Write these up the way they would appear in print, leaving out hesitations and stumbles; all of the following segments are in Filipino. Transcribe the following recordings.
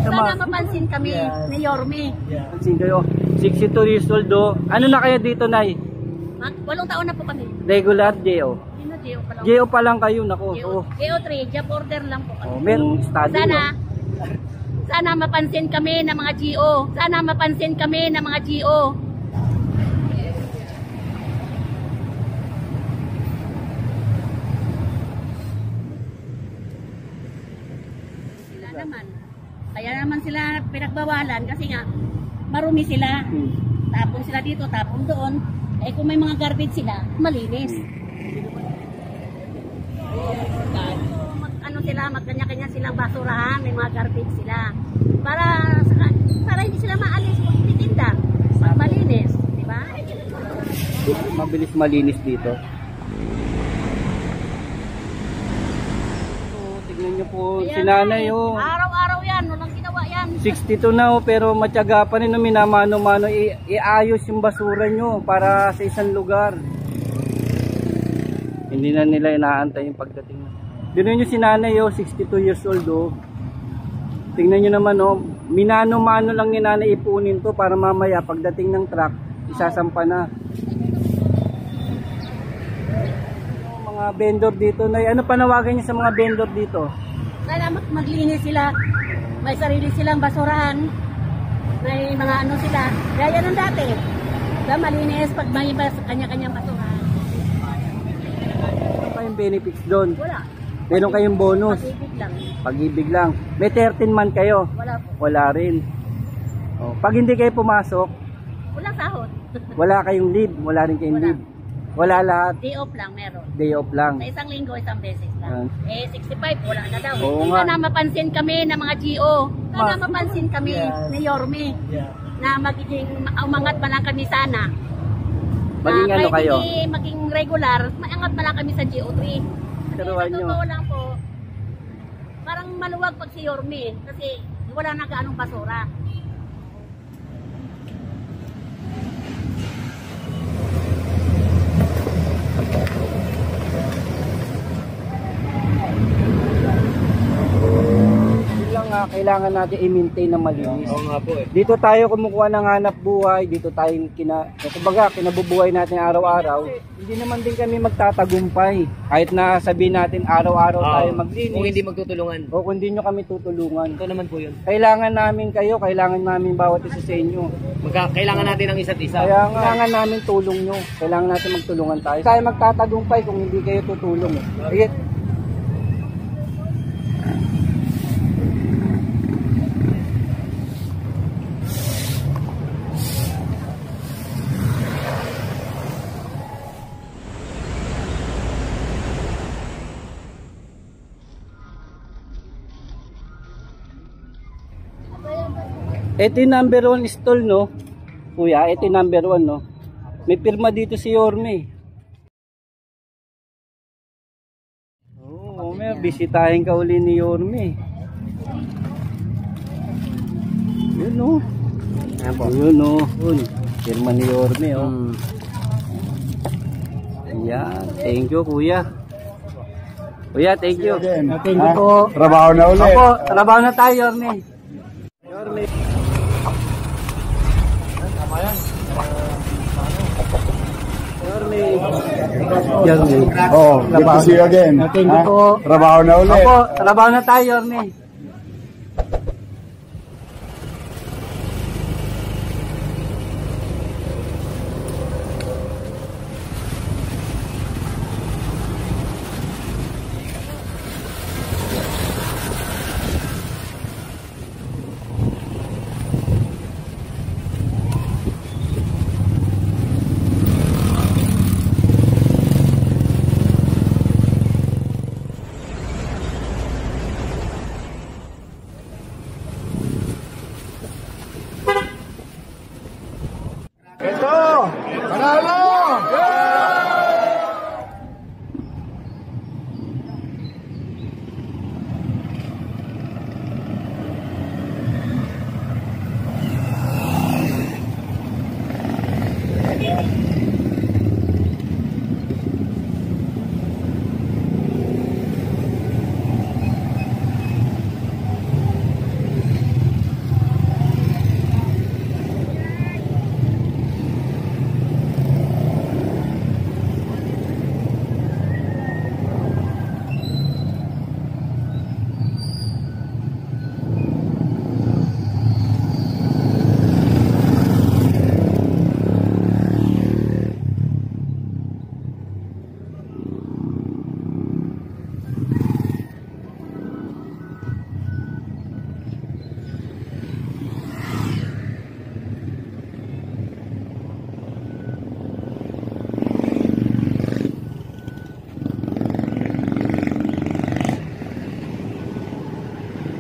Sana mapansin kami ni Yorme. Pansin kayo, 62 years old do. Ano na kaya dito, Nay? 8 taon na po kami. Regular JO. Sino JO pa lang? JO pa lang kayo, nako. JO3, job order lang po kami. Merong study Sana mapansin kami ng mga GO. Sana mapansin kami ng mga GO. Sila naman. Kaya naman sila pinagbawalan kasi nga marumi sila. Tapon sila dito, tapon doon. Eh kung may mga garbage sila, malinis. Ano sila, magkanya-kanya silang basurahan, may mga garbage sila. Para hindi sila maalis kung titinda. Malinis, di ba? Mabilis malinis dito. So, tignan niyo po si nanay, oh. Araw-araw yan, walang ginawa yan. 62 na, oh, pero matyaga pa rin, no, minamano-mano iayos yung basura nyo para sa isang lugar. Hindi na nila inaantay yung pagdating. Tignan nyo si nanay, oh, 62 years old, oh. Tingnan nyo naman, oh, minano-mano lang ni nanay ipunin to para mamaya pagdating ng truck, isasampa na. Mga vendor dito, Nay, ano panawagan niyo sa mga vendor dito? Sana maglinis sila. May sarili silang basurahan. May mga ano sila. Gaya ng dati. Malinis pag may kanya-kanyang basurahan. Ano pa yung benefits doon? Wala. Meron kayong bonus? Pag-ibig lang. Pag-ibig lang. May 13 man kayo? Wala po. Wala rin. Oh, pag hindi kayo pumasok, Wala sahod. wala kayong leave, wala rin kayong leave. Wala lahat. Day off lang meron. Day off lang. Sa isang linggo, isang beses lang. 65, wala na daw. Oo nga. Sana mapansin kami ng mga GO. Sana mapansin kami ni Yorme. Na magiging umangat pa lang kami sana. Maging ano kayo? Kahit maging regular, maangat pa lang kami sa GO3. Kasi Turuan sa totoo lang po, parang maluwag pag si Yorme. Kasi wala na gaanong basura. Kailangan natin i-maintain na malinis. Oo nga po eh. Dito tayo kumukuha ng hanap buhay, dito tayo kinabubuhay natin araw-araw. Hindi naman din kami magtatagumpay. Kahit na sabihin natin araw-araw tayo maglinis. Kung hindi magtutulungan. O kung hindi nyo kami tutulungan. Ito naman po yun. Kailangan namin kayo, kailangan namin bawat isa sa inyo. Kailangan natin ng isa't isa. Kaya kailangan namin tulong nyo. Kailangan natin magtulungan tayo. Tayo magtatagumpay kung hindi kayo tutulong. Sige. Ito yung number 1 stall, no? Kuya, ito yung number 1, no? May pirma dito si Yorme. Oo, may bisitahin ka uli ni Yorme. Yun, no? Yun, no? Yun, pirma ni Yorme, oh. Ayan, thank you, kuya. Kuya, thank you. Thank you po. Trabaho na ulit. Opo, trabaho na tayo, Yorme. Yorme. Yorme. Oh, good to see you again. Thank you po. Trabaho na ulit. Opo, trabaho na tayo, Yorme.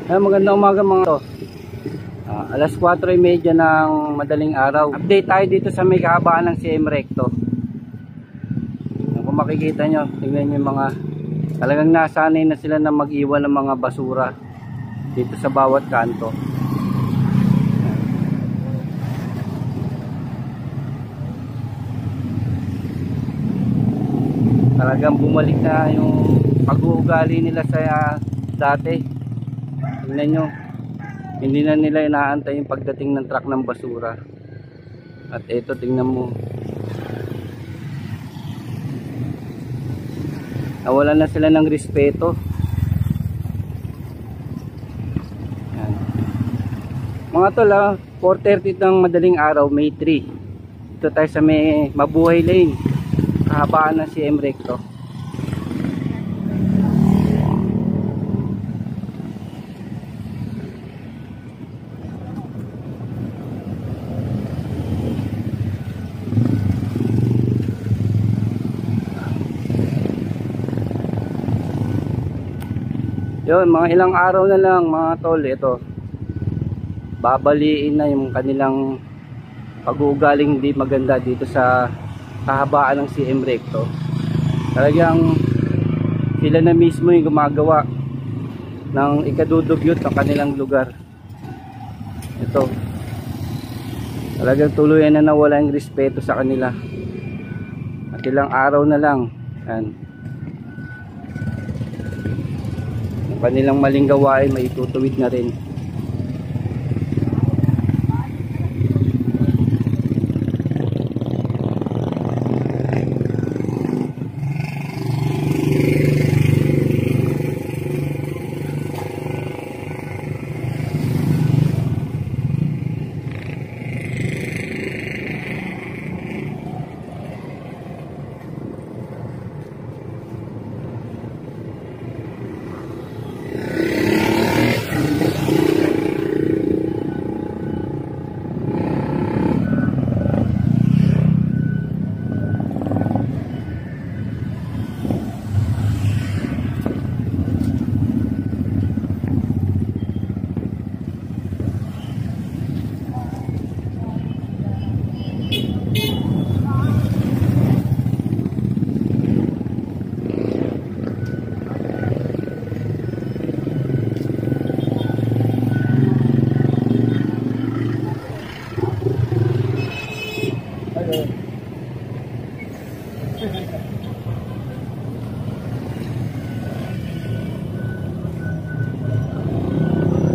Magandang umaga mga to. Alas 4:30 ng madaling araw. Update tayo dito sa may kahabaan ng CM Recto. Kung makikita nyo, tingnan nyo yung mga talagang nasanay na sila na mag-iwan ng mga basura dito sa bawat kanto. Talagang bumalik na yung pag-uugali nila sa dati. Tingnan nyo, hindi na nila inaantay yung pagdating ng truck ng basura. At eto, tingnan mo, nawalan na sila ng respeto. Yan. Mga tol, 4:30 ng madaling araw, May 3. Ito tayo sa may Mabuhay Lane, kahabaan ng CM Recto. Yun, mga ilang araw na lang mga tol, ito babaliin na yung kanilang pag-uugaling hindi maganda dito sa kahabaan ng CM Recto. Talagang sila na mismo yung gumagawa ng ikadudugyot ng kanilang lugar. Ito, talagang tuluyan na nawala yung respeto sa kanila. At ilang araw na lang, yan, kanilang maling gawain may itutuwid na rin.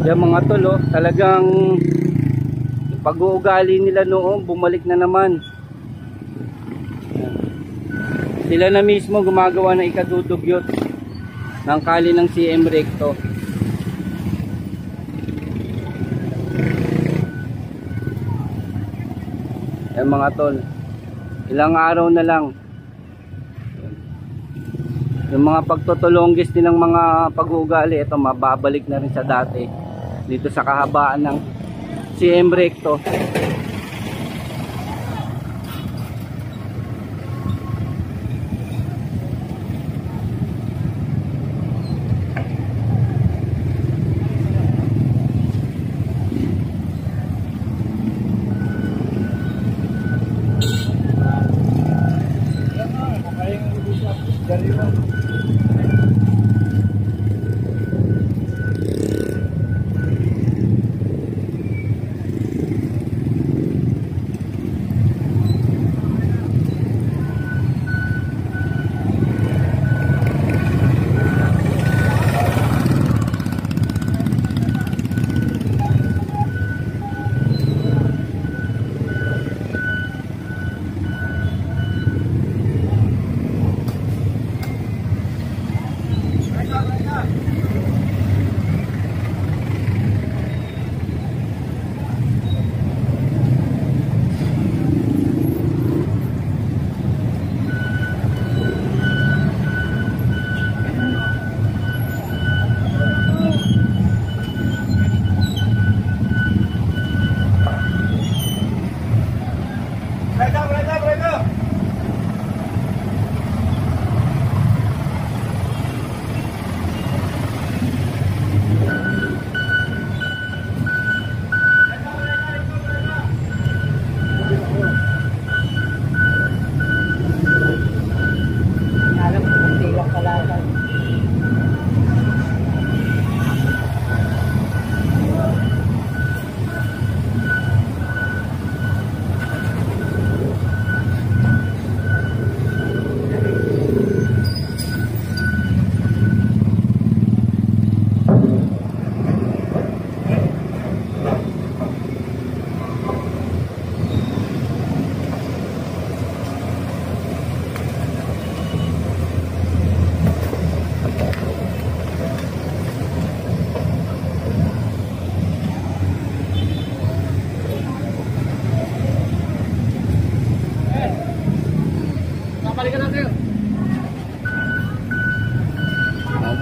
Yan mga tol, talagang pag-uugali nila noon bumalik na naman. Sila na mismo gumagawa ng ikadudugyot ng kali ng CM Recto. Yan mga tol, ilang araw na lang yung mga pagtutulonggis din ng mga pag-uugali, ito mababalik na rin sa dati dito sa kahabaan ng CM Recto.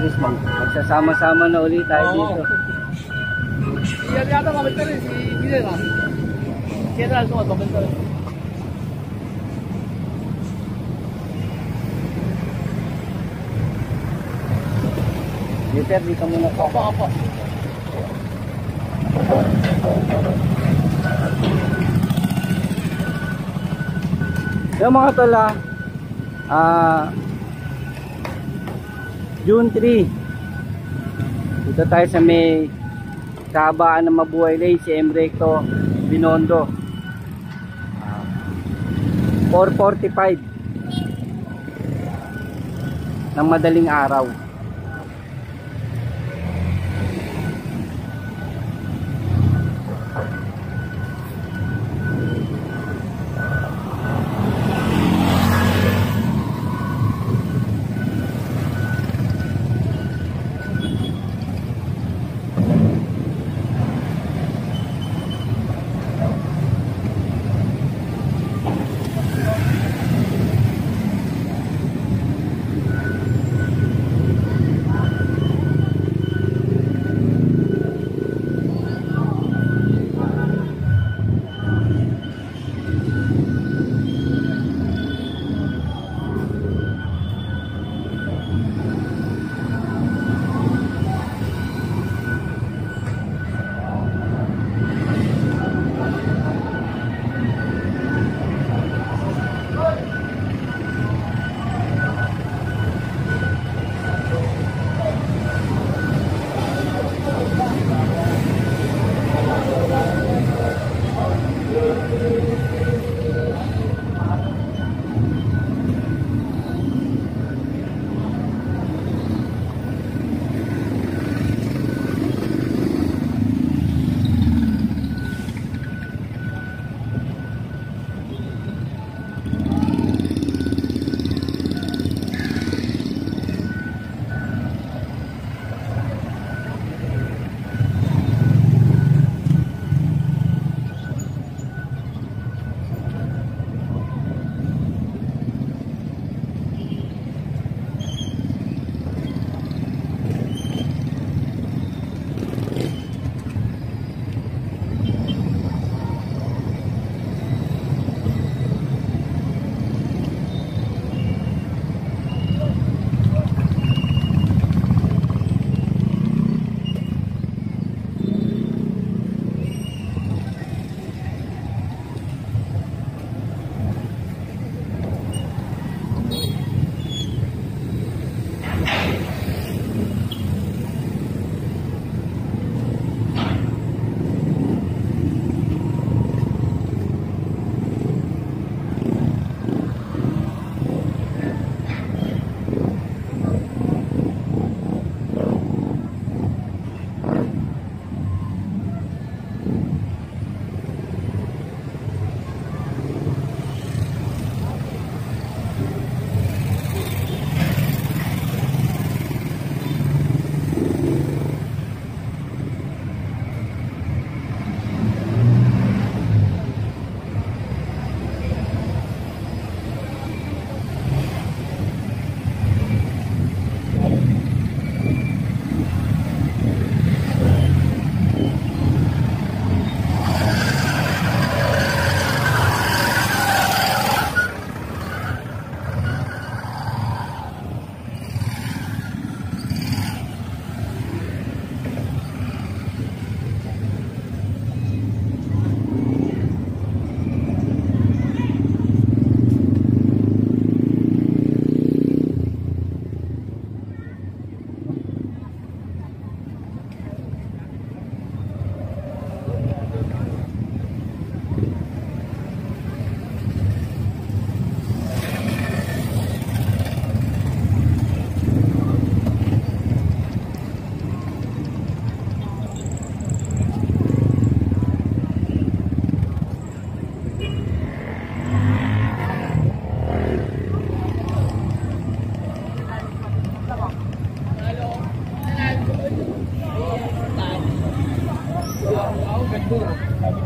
least magsasama-sama na ulit tayo dito. Iyan yata mabalik rin si Gideon ah. General to, mabalik rin. Peter, dito muna po. Opo. Yung mga tala, June 3, dito tayo sa may kahabaan ng Mabuhay Lane, si Recto Binondo. 4:45 ng madaling araw.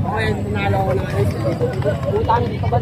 Okay, nanalo ako ng ice. Utang dito ba?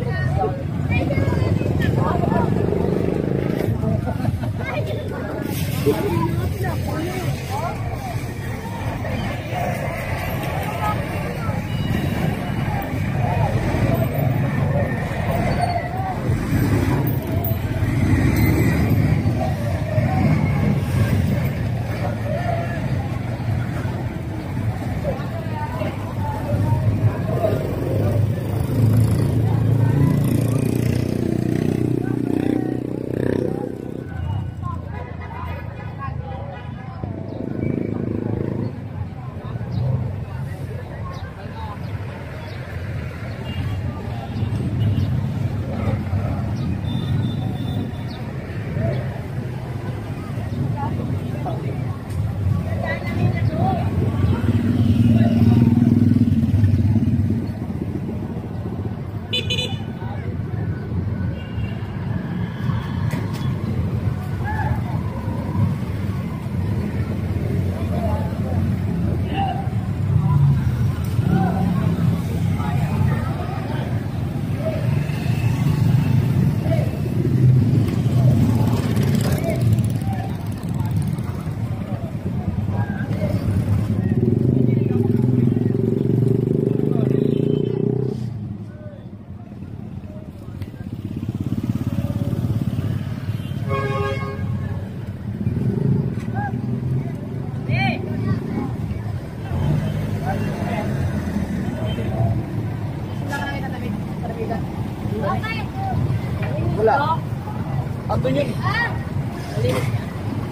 naman yun.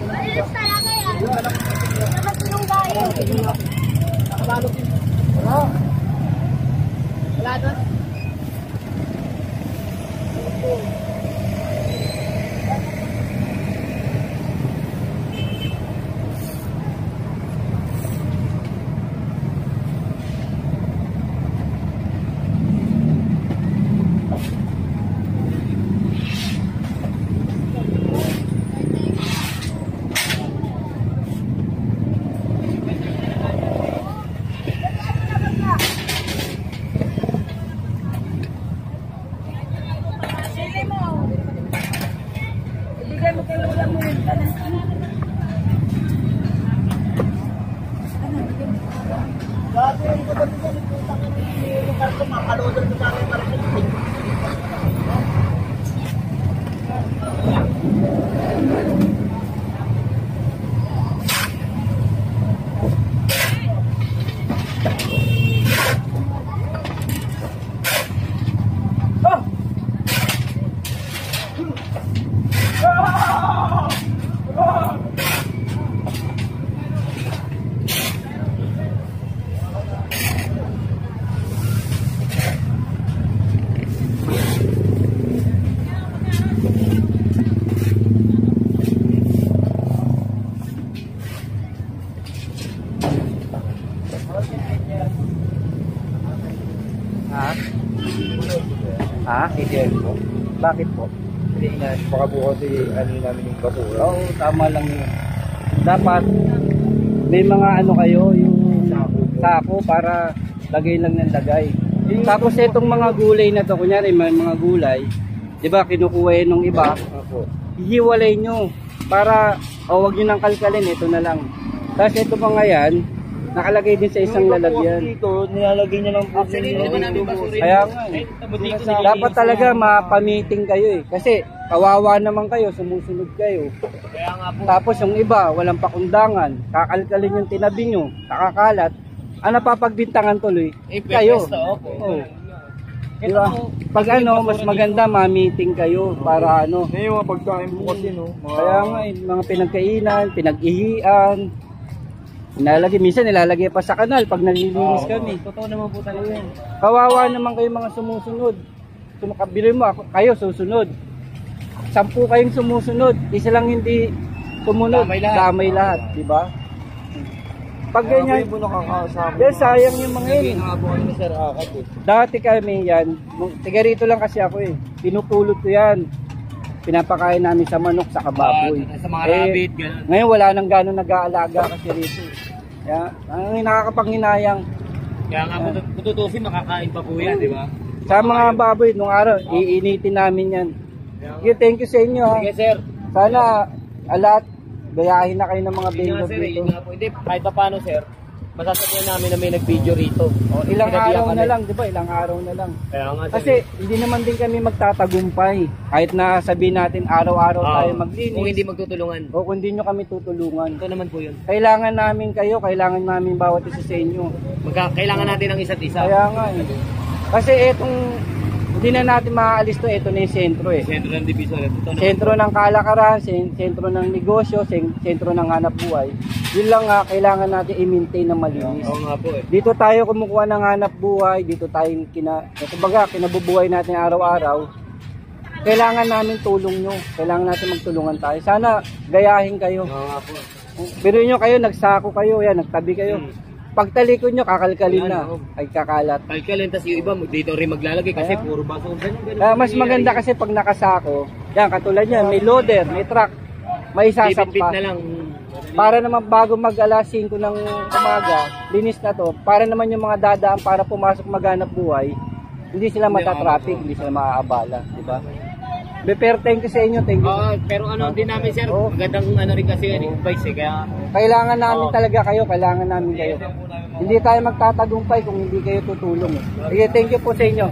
Malinis talaga yan. Dapat yung bayo. Nakabalot yun. Wala. Wala doon. Ha? KTL po. Bakit po? Hindi na, baka bukas ano namin yung basura. Oo, tama lang yun. Dapat may mga ano kayo, yung sako para lagay lang ng lagay. Tapos itong mga gulay na to, kunyari may mga gulay, di ba kinukuha nung iba, hihiwalay nyo para, wag nyo nang kalkalin, ito na lang. Tapos ito mga yan, nakalagay din sa isang lalagyan. Dito, nilalagay niya lang po. Kaya nga dapat talaga mapamiting kayo eh. Kasi kawawa naman kayo, sumusunod kayo. Kaya nga po. Tapos yung iba, walang pakundangan, kakalkalin yung tinabi nyo, nakakalat, napapagbintangan tuloy, kayo. Oh. Diba? Pag ano, mas maganda ma-meeting kayo para ano. Yung mga pagkain po kasi, no? Kaya nga, mga pinagkainan, pinag-ihian, minsan nilalagay pa sa kanal pag nalilinis kami. Totoo naman po talaga yan. Kawawa naman kayo mga sumusunod. Bilhin mo, kayo susunod. 10 kayong sumusunod, isa lang hindi sumunod, damay lahat, di ba? Pag ganyan, sayang yung mga yun. Dati kami yan, tiga rito lang kasi ako eh, pinupulot ko yan. Pinapakain namin sa manok, sa kababoy. Sa mga rabbit, gano'n. Ngayon wala nang gano'n nag-aalaga kasi rito. Kaya, ang nakakapanghinayang. Kaya nga kung tutusin, makakain pa po yan, di ba? Sa mga baboy, nung araw, iinitin namin yan. Thank you sa inyo. Ha? Sige, sir. Sana, alat, gayahin na kayo ng mga vendor Sir, dito. hindi, kahit pa paano, sir, masasabihan namin na may nag-video rito. Ilang araw na lang, di ba? Ilang araw na lang. Kaya nga, sir. Kasi hindi naman din kami magtatagumpay. Kahit na sabihin natin araw-araw tayo maglinis. Kung hindi magtutulungan. O kung hindi nyo kami tutulungan. Ito naman po yun. Kailangan namin kayo, kailangan namin bawat isa sa inyo. Kailangan natin ng isa't isa. Kaya nga eh. Kasi etong, hindi na natin maaalis to, ito na yung sentro eh. Sentro ng division. Sentro ng kalakaran, sentro ng negosyo, sentro ng hanap buhay. Yun lang nga, kailangan natin i-maintain na malinis. Oo nga po eh. Dito tayo kumukuha ng hanap buhay, dito tayo kinabubuhay natin araw-araw. Kailangan namin tulong nyo, kailangan natin magtulungan tayo. Sana gayahin kayo. Oo nga po. Pero nyo kayo, nagsako kayo, yan, nagtabi kayo. Pagtalikod nyo, kakalkalin na, ay kakalat. Kalkalin, tas yung iba dito rin maglalagay kasi puro baso. Kaya mas maganda kasi pag nakasako, yan, katulad yan, may loader, may truck, may isasampa. na lang. Para naman bago mag alas 5 ng umaga, linis na to, para naman yung mga dadaan para pumasok maghanap buhay, hindi sila matatraffic, hindi sila maaabala, di ba? Pero thank you sa inyo, thank you. Pero ano din namin, sir, magandang ano rin kasi advice eh, kaya kailangan namin talaga kayo, kailangan namin kayo. Hindi tayo magtatagumpay kung hindi kayo tutulong. Sige, thank you po sa inyo.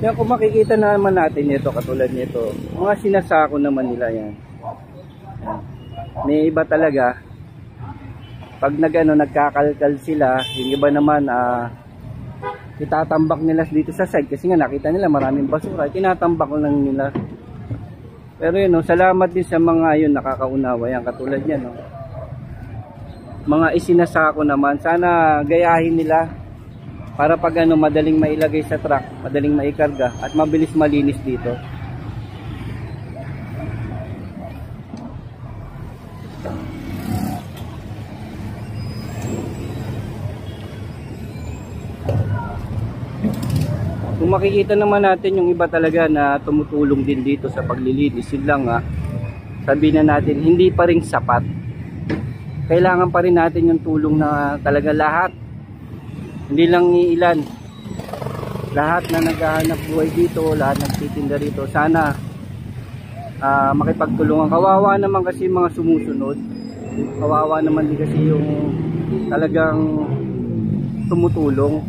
Yan, kung makikita naman natin ito, katulad nito, mga sinasako naman nila yan. May iba talaga, pag nagkakalkal sila, yung iba naman itatambak nila dito sa side kasi nga nakita nila maraming basura, tinatambak lang nila. Pero yun, salamat din sa mga yun nakakaunawa yan, katulad yan, mga isinasako naman, sana gayahin nila para pag madaling mailagay sa truck, madaling maikarga at mabilis malinis dito. Kung makikita naman natin yung iba talaga na tumutulong din dito sa paglilinis, yun lang sabihin na natin, hindi pa rin sapat. Kailangan pa rin natin yung tulong na talaga lahat, hindi lang iilan, lahat na naghahanap buhay dito, lahat nagtitinda rito, sana makipagtulungan. Kawawa naman kasi mga sumusunod, kawawa naman din kasi yung talagang tumutulong.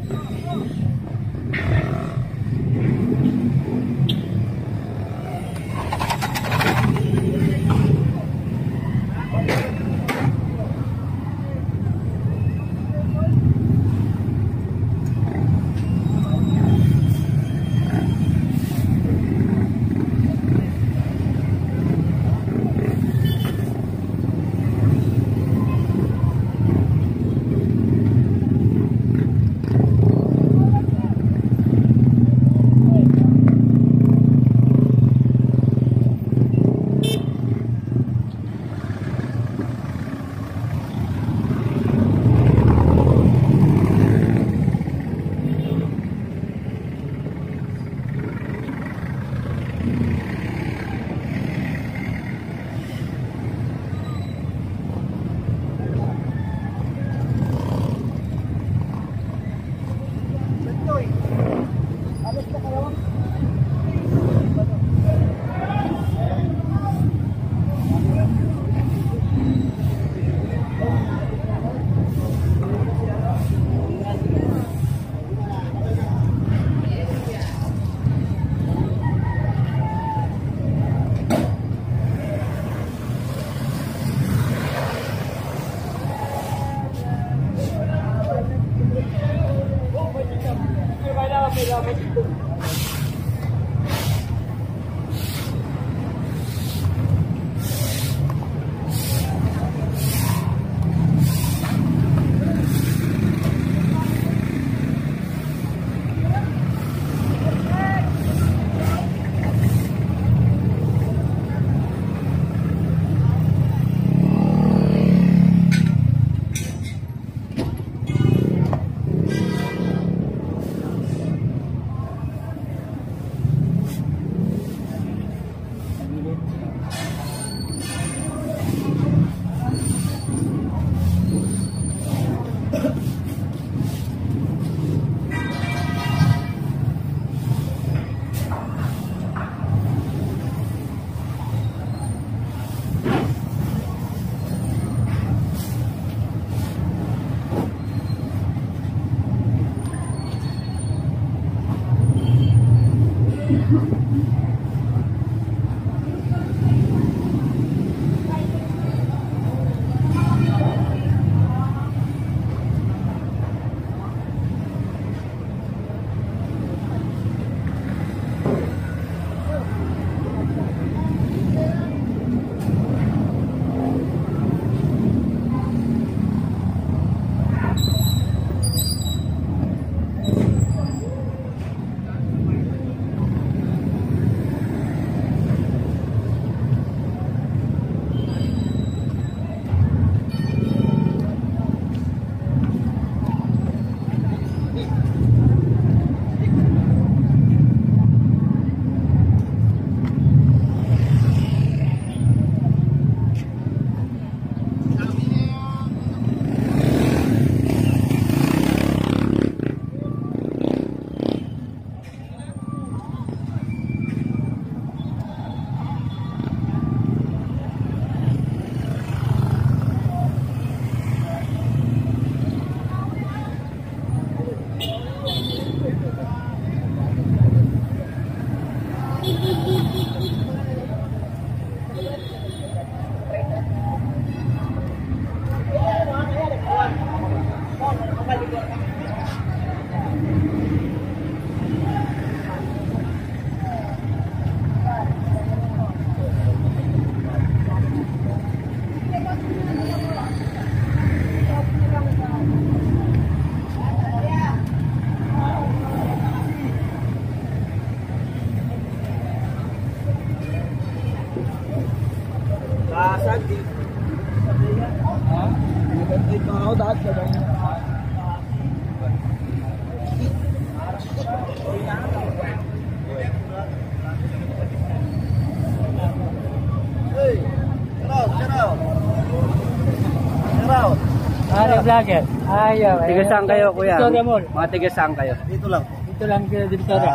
vlogger. Ayaw. Tiga saan kayo, kuya? Victoria Mall. Mga tiga saan kayo? Dito lang. Dito lang sa Victoria.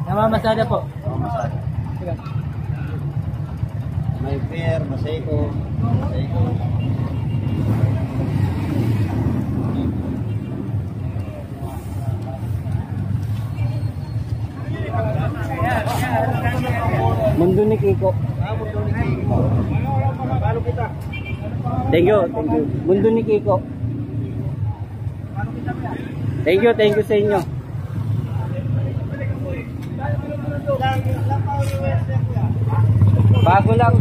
Namamasada po. Masada. Sige. May fair, Masayko. Masayko. Mundo ni Kiko. Thank you, thank you. Mundo ni Kiko. Thank you sa inyo. Bago lang.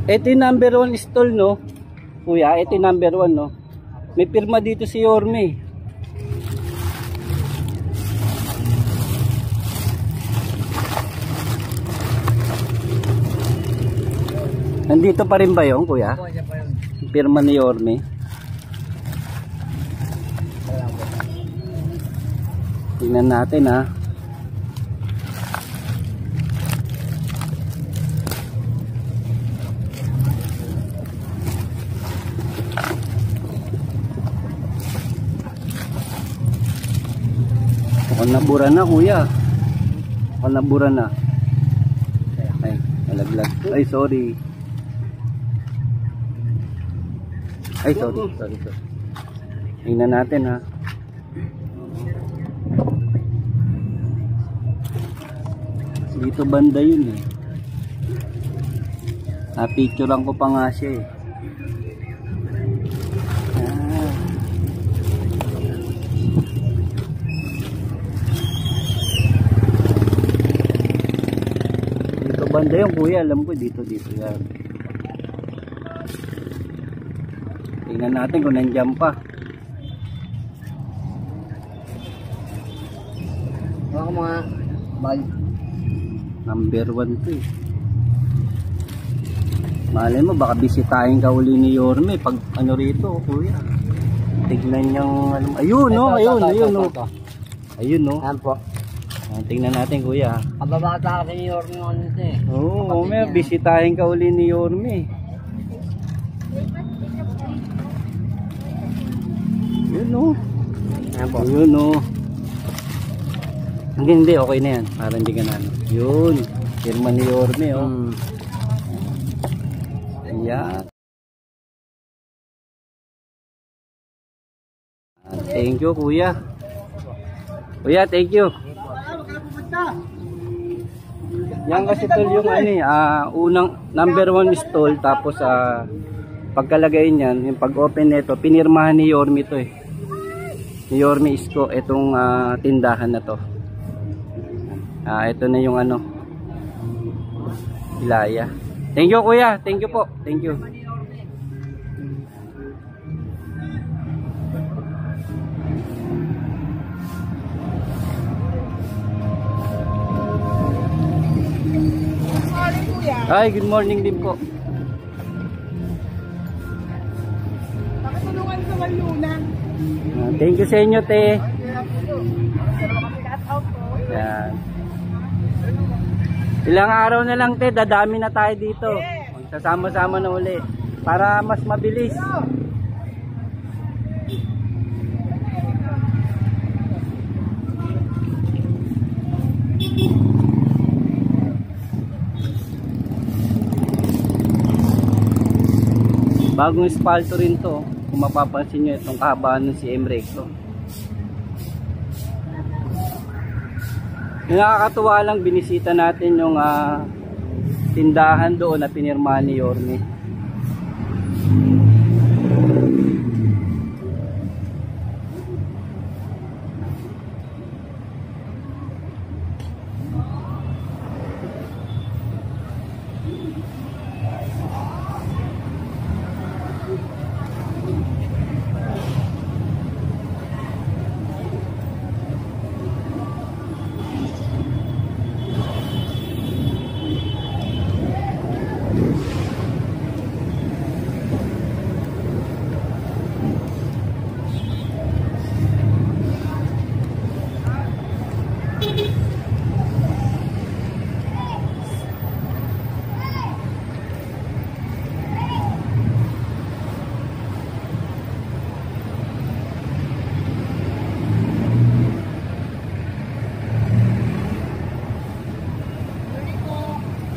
Ito yung number 1 stall, no? Kuya, ito yung number 1, no? May pirma dito si Yorme. Nandito pa rin ba yun, kuya? Po, yan pa yun. Pirma ni Yorme. Tingnan natin ha. Mukhang nabura na, kuya. Mukhang nabura na. Ay, nalaglag. Ay, sorry. Ay, sorry. Tingnan natin ha. Dito banda yun eh. Napicturean ko pa nga siya eh. Dito banda yun, kuya. Alam ko dito yan. Tingnan natin kung nandiyan pa. Baka mga balik. Number 1 to eh. Malay mo baka bisitahin ka uli ni Yorme pag ano rito, kuya. Tignan niyang ano. Ayun no, ayun no. Ayun no. Ayan po. Tingnan natin, kuya. Kababata kasi ni Yorme yung ano nito eh. Oo, may bisitahin ka uli ni Yorme. Yun no. Ayan po. Yun no. Hindi, okay na yan. Para hindi ka na ano. Yun. Firma ni Yorme, oh. Ayan. Thank you, kuya. Kuya, thank you. Yan kasi tol yung ano eh, unang number 1 stall, tapos pagkalagay niyan, yung pag-open nito, pinirmahan ni Yorme to eh. Ni Yorme Isko, itong tindahan na to. Ito na yung ano, Ilaya. Thank you, kuya. Thank you po. Thank you. Hi, good morning din po. Pakatulungan sa Malunan. Thank you sa inyo, te. Yan. Ilang araw na lang, te, dadami na tayo dito. Magsasama-sama na uli para mas mabilis. Bagong espalto rin to. Kung mapapansin nyo itong kahabaan ng CM Recto. Yung nakakatuwa lang, binisita natin yung tindahan doon na pinirmahan ni Yorme.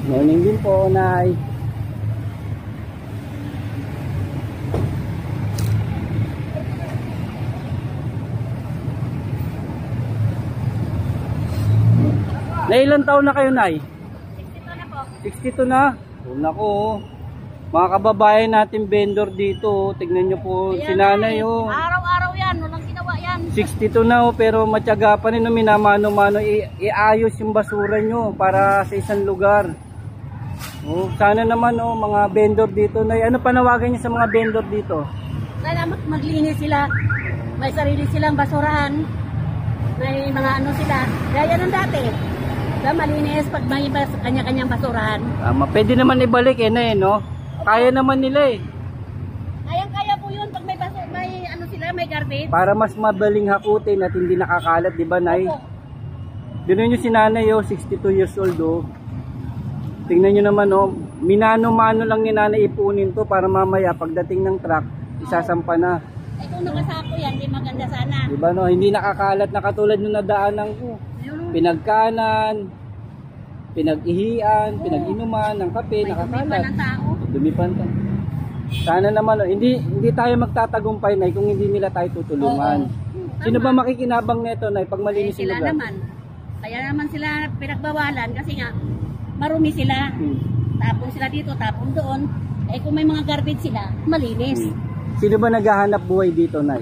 Morning din po, Nay. Na ilang taon na kayo, Nay? 62 na po. 62 na? Oh, naku, mga kababayan natin vendor dito, tignan nyo po si Nanay. Oh. Araw-araw yan, walang ginawa yan. 62 na, pero matyaga pa rin, minamano-mano iayos yung basura nyo para sa isang lugar. Sana naman mga vendor dito, Nay. Ano panawagan niyo sa mga vendor dito? Sana maglinis sila. May sarili silang basurahan. May mga ano sila. Kaya yan ang dati. Malinis pag may kanya-kanyang basurahan. Pwede naman ibalik Nay, no? Kaya naman nila eh. Kayang-kaya po yun pag may baso, may ano sila, may garbage. Para mas mabaling hakutin at hindi nakakalat, di ba, Nay? Opo. Dino nyo si nanay, 62 years old, oh. Tingnan nyo naman, oh. Minano-mano lang ni nanay ipunin to para mamaya pagdating ng truck, isasampa na. Eh kung nakasako yan, di maganda sana. Di ba, no? Hindi nakakalat na katulad nung nadaanan ko. Pinagkanan, pinag-ihian, pinag-inuman ng kape, May nakakalat. dumipan ng tao. Dumipan to. Sana naman, oh, hindi tayo magtatagumpay, Nay, kung hindi nila tayo tutulungan. Oo. Sino ba makikinabang neto, Nay, pag malinis yung Sila lugar? naman. Kaya naman sila pinagbawalan kasi nga marumi sila. Tapon sila dito, tapon doon. Eh kung may mga garbage sila, malinis. Sino ba naghahanap buhay dito, Nay?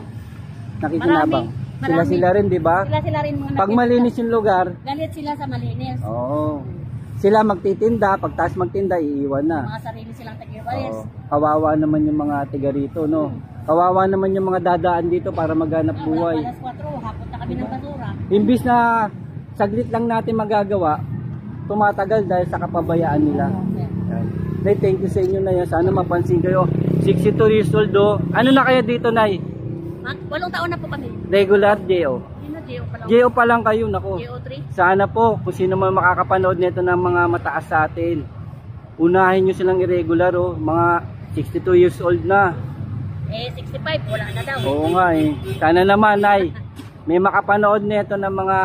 Nakikinabang. Marami. Sila rin, di ba? Sila rin mga Pag malinis yung lugar, galit sila sa malinis. oo. Sila magtitinda, pagtas magtinda, iiwan na. Mga sarili silang tagiwalis. Oo. Kawawa naman yung mga tiga rito, no? Kawawa naman yung mga dadaan dito para maghanap buhay. Alas 4, hapon na kami ng basura. Imbis na saglit lang natin magagawa, tumatagal dahil sa kapabayaan nila. Yan. Nay, thank you sa inyo na yan. Sana mapansin kayo. 62 years old, oh. Ano na kaya dito, Nay? 8 taon na po kami. Regular JO. Sino, Gio pa lang? JO pa lang kayo, nako. GO3. Sana po, kung sino man makakapanood nito ng mga mataas sa atin, unahin nyo silang irregular, oh. Mga 62 years old na. Eh, 65, wala na daw. Oo nga eh. Sana naman, Nay, may makapanood nito ng mga,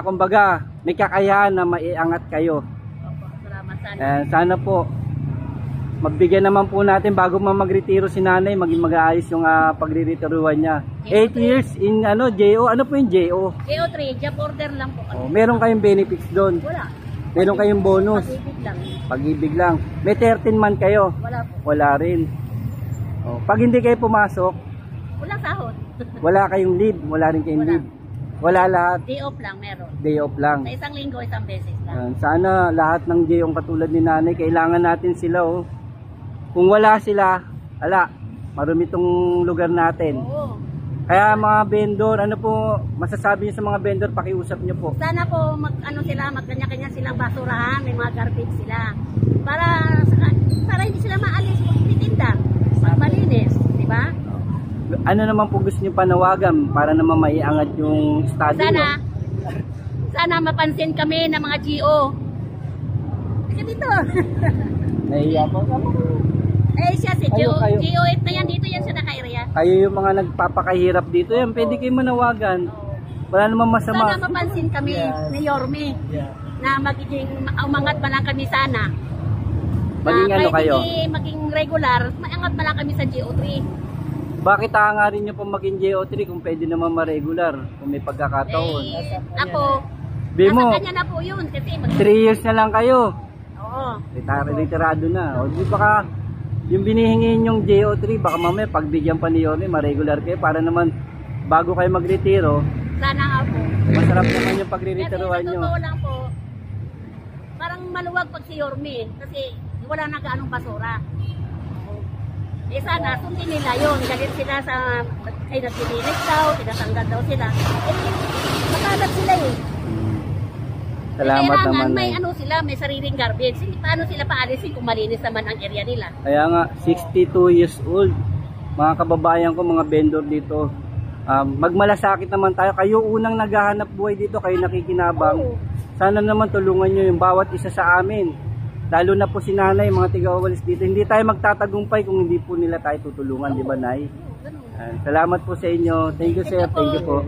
kumbaga, may kakayahan na maiangat kayo. Opo, salamat sana. Sana po, magbigyan naman po natin bago magretiro si nanay, maging mag-aayos yung pagre-retiruan niya. 8 years in JO. Ano po yung JO? GO3, job order lang po kami. Oh, meron kayong benefits doon. Wala. Meron kayong bonus. Pag-ibig lang. Pag-ibig lang. May 13 man kayo. Wala po. Wala rin. Oh, pag hindi kayo pumasok, Walang sahod. wala kayong leave. Wala rin kayong Wala. leave. Wala lahat. Day off lang meron. Day off lang. Sa isang linggo, isang beses lang. Sana lahat ng JO katulad ni nanay, kailangan natin sila, oh. Kung wala sila, marumi tong lugar natin. Oo. Kaya mga vendor, ano po masasabi niyo sa mga vendor, pakiusap niyo po. Sana po magkanya-kanya silang basurahan, may mga garbage sila. Para hindi sila maalis kung titinda. Malinis, di ba? Ano naman po gusto niyo panawagan para naman maiangat yung estado niyo? Sana mapansin kami ng mga GO. Kasi dito. Nahiya po. Eh siya si Kayo. GO8 na yan, dito yan sa naka-area. Kayo yung mga nagpapakahirap dito, yan, pwede kayo manawagan. Wala namang masama. Sana mapansin kami ni Yorme na magiging umangat pa lang kami sana. Maging ano kahit kayo? hindi maging regular, maangat pa lang kami sa GO3. Bakit hangarin niyo po maging JO3 kung pwede naman ma-regular kung may pagkakataon? Ako, Bimo, nasa kanya na po yun kasi 3 years na lang kayo. Oo. Retirado na. O di baka yung binihingin yung JO3, baka mamaya pagbigyan pa ni Yorme, ma-regular kayo para naman bago kayo magretiro, Sana nga po. masarap naman yung Kasi pagre-retiruan sa nyo. totoo lang po, parang maluwag pag si Yorme kasi wala na gaanong basura. Eh sana, sundin nila yun. Galit sila sa ay nagsilinis daw, tinatanggal daw sila. Eh, makalat sila eh. Salamat Kailangan naman. may sila, may sariling garbage. Paano sila paalisin kung malinis naman ang area nila? Kaya nga, 62 years old. Mga kababayan ko, mga vendor dito. Magmalasakit naman tayo. Kayo unang naghahanap buhay dito, kayo nakikinabang. Oo. Sana naman tulungan nyo yung bawat isa sa amin. Lalo na po si nanay, mga tiga-awalis dito. Hindi tayo magtatagumpay kung hindi po nila tayo tutulungan, di ba, Nay? Ganun. Salamat po sa inyo. Thank you, sir. Thank you po.